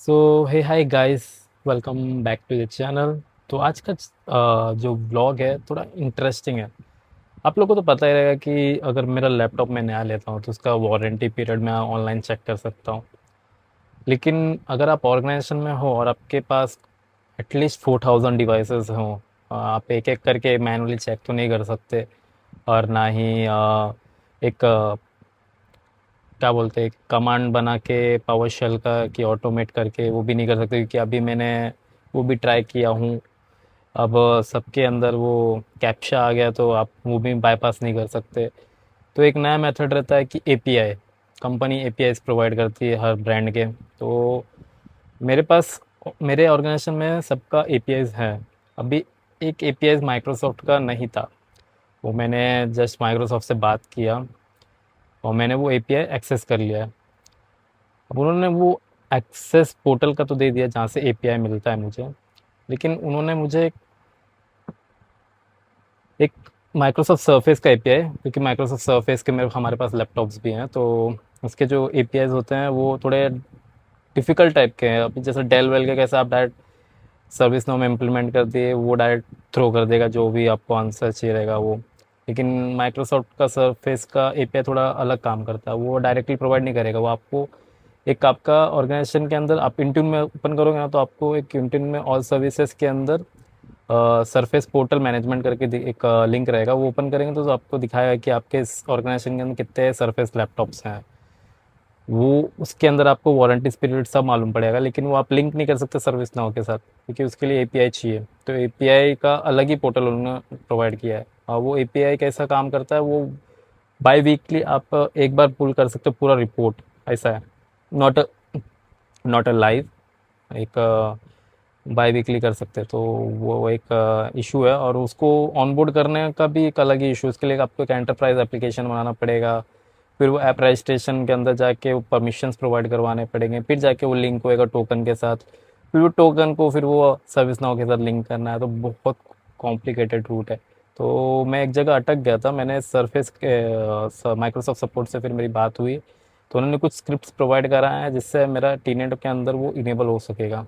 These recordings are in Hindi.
So hey hi guys, welcome back to the channel. तो आज का जो ब्लॉग है थोड़ा इंटरेस्टिंग है। आप लोगों को तो पता ही रहेगा कि अगर मेरा लैपटॉप मैं नया लेता हूँ तो उसका वारंटी पीरियड मैं ऑनलाइन चेक कर सकता हूँ। लेकिन अगर आप ऑर्गेनाइजेशन में हो और आपके पास एटलीस्ट 4000 डिवाइसेस हों, आप एक एक करके मैनुअली चेक तो नहीं कर सकते। और ना ही एक क्या बोलते हैं कमांड बना के पावर शेल का कि ऑटोमेट करके वो भी नहीं कर सकते, क्योंकि अभी मैंने वो भी ट्राई किया हूँ। अब सबके अंदर वो कैप्चा आ गया तो आप वो भी बाईपास नहीं कर सकते। तो एक नया मेथड रहता है कि एपीआई, कंपनी एपीआई प्रोवाइड करती है हर ब्रांड के। तो मेरे पास मेरे ऑर्गेनाइजेशन में सबका एपीआईज है। अभी एक एपीआई माइक्रोसॉफ्ट का नहीं था, वो मैंने जस्ट माइक्रोसॉफ्ट से बात किया और मैंने वो एपीआई एक्सेस कर लिया है। अब उन्होंने वो एक्सेस पोर्टल का तो दे दिया जहाँ से एपीआई मिलता है मुझे, लेकिन उन्होंने मुझे एक माइक्रोसॉफ्ट सरफेस का एपीआई, क्योंकि माइक्रोसॉफ्ट सरफेस के मेरे हमारे पास लैपटॉप्स भी हैं, तो उसके जो एपीआईज होते हैं वो थोड़े डिफ़िकल्ट टाइप के हैं। अभी जैसे डेल वेल के कैसे आप डायरेक्ट सर्विस नाउ में इम्प्लीमेंट कर दिए, वो डायरेक्ट थ्रो कर देगा जो भी आपको आंसर चाहिए रहेगा वो। लेकिन माइक्रोसॉफ्ट का सरफेस का एपीआई थोड़ा अलग काम करता है, वो डायरेक्टली प्रोवाइड नहीं करेगा। वो आपको एक आपका ऑर्गेनाइजेशन के अंदर आप इंट्यून में ओपन करोगे ना, तो आपको एक इंट्यून में ऑल सर्विसेज के अंदर सरफेस पोर्टल मैनेजमेंट करके एक लिंक रहेगा। वो ओपन करेंगे तो आपको दिखाएगा कि आपके इस ऑर्गेनाइजेशन के अंदर कितने सरफेस लैपटॉप्स हैं। वो उसके अंदर आपको वारंटी पीरियड सब मालूम पड़ेगा, लेकिन वो आप लिंक नहीं कर सकते सर्विस नाउ के साथ, क्योंकि उसके लिए एपीआई चाहिए। तो एपीआई का अलग ही पोर्टल उन्होंने प्रोवाइड किया है, और वो एपीआई कैसा काम करता है, वो बाई वीकली आप एक बार पुल कर सकते हो पूरा रिपोर्ट। ऐसा है, नॉट नॉट अ लाइव, एक बाई वीकली कर सकते हैं। तो वो एक इशू है, और उसको ऑनबोर्ड करने का भी एक अलग ही इशू। उसके लिए आपको एक एंटरप्राइज एप्लीकेशन बनाना पड़ेगा, फिर वो ऐप रजिस्ट्रेशन के अंदर जाके वो परमिशंस प्रोवाइड करवाने पड़ेंगे, फिर जाके वो लिंक होएगा टोकन के साथ, फिर वो टोकन को फिर वो सर्विस नाउ के साथ लिंक करना है। तो बहुत कॉम्प्लिकेटेड रूट है। तो मैं एक जगह अटक गया था, मैंने सरफेस के माइक्रोसॉफ्ट सपोर्ट से फिर मेरी बात हुई, तो उन्होंने कुछ स्क्रिप्ट्स प्रोवाइड कराए हैं जिससे मेरा टीनेट के अंदर वो इनेबल हो सकेगा।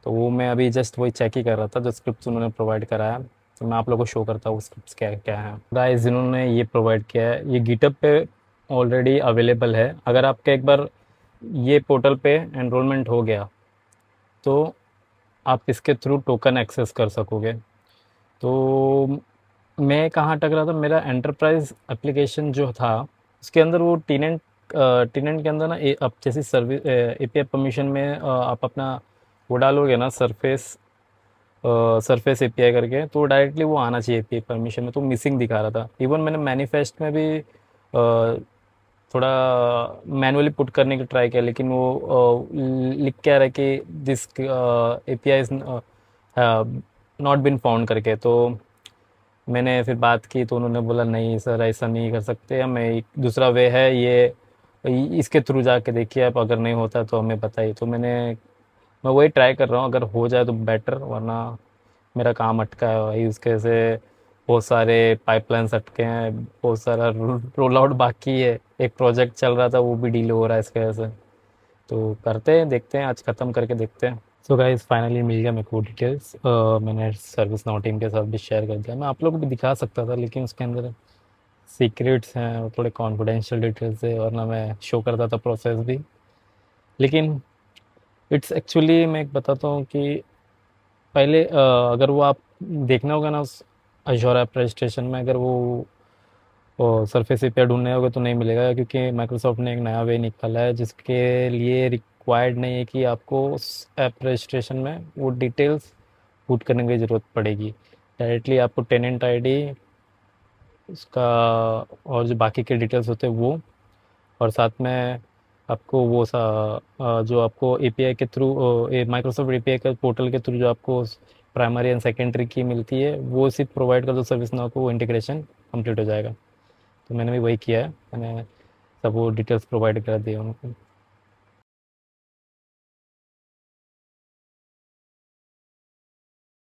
तो वो मैं अभी जस्ट वही चेक ही कर रहा था जो स्क्रिप्ट्स उन्होंने प्रोवाइड कराया। तो मैं आप लोगों को शो करता हूँ स्क्रिप्ट्स क्या क्या है। गाइस, जिन्होंने ये प्रोवाइड किया है ये गिटअप पे ऑलरेडी अवेलेबल है। अगर आपका एक बार ये पोर्टल पे एनरोलमेंट हो गया तो आप इसके थ्रू टोकन एक्सेस कर सकोगे। तो मैं कहाँ अटक रहा था, मेरा एंटरप्राइज एप्लीकेशन जो था उसके अंदर वो टीनेंट टीनेंट के अंदर ना आप जैसे सर्विस एपीआई परमिशन में आप अपना वो डालोगे ना सरफेस सरफेस एपीआई करके, तो डायरेक्टली वो आना चाहिए एपीआई परमिशन में, तो मिसिंग दिखा रहा था। इवन मैंने मैनिफेस्ट में भी थोड़ा मैनुअली पुट करने की ट्राई किया, लेकिन वो लिख क्या रहा है कि this API is not been found करके। तो मैंने फिर बात की तो उन्होंने बोला नहीं सर, ऐसा नहीं कर सकते, हमें एक दूसरा वे है, ये इसके थ्रू जाके देखिए आप, अगर नहीं होता तो हमें बताइए। तो मैं वही ट्राई कर रहा हूँ, अगर हो जाए तो बेटर, वरना मेरा काम अटका है भाई उसके से। बहुत सारे पाइपलाइंस अटके हैं, बहुत सारा रोल आउट बाकी है, एक प्रोजेक्ट चल रहा था वो भी डीले हो रहा है इसके वजह से। तो करते हैं, देखते हैं, आज ख़त्म करके देखते हैं। सो गाइस, फाइनली मिल गया मेरे को डिटेल्स। मैंने सर्विस नाउ टीम के साथ भी शेयर कर दिया। मैं आप लोग को भी दिखा सकता था, लेकिन उसके अंदर सीक्रेट्स हैं और थोड़े कॉन्फिडेंशियल डिटेल्स है, वरना मैं शो करता था प्रोसेस भी। लेकिन इट्स एक्चुअली, मैं एक बताता हूँ कि पहले अगर वो आप देखना होगा ना उस अजोर ऐप रजिस्ट्रेशन में, अगर वो सरफेस एपीआई ढूंढने होगा तो नहीं मिलेगा, क्योंकि माइक्रोसॉफ्ट ने एक नया वे निकाला है जिसके लिए रिक्वायर्ड नहीं है कि आपको उस ऐप रजिस्ट्रेशन में वो डिटेल्स पुट करने की ज़रूरत पड़ेगी। डायरेक्टली आपको टेनेंट आईडी, उसका और जो बाकी के डिटेल्स होते हैं वो, और साथ में आपको वो जो आपको एपीआई के थ्रू माइक्रोसॉफ्ट एपीआई के पोर्टल के थ्रू जो आपको प्राइमरी एंड सेकेंडरी की मिलती है, वो सिर्फ प्रोवाइड कर दो सर्विस नाउ को, वो इंटीग्रेशन कंप्लीट हो जाएगा। तो मैंने भी वही किया है, मैंने सब वो डिटेल्स प्रोवाइड कर दिए उनको।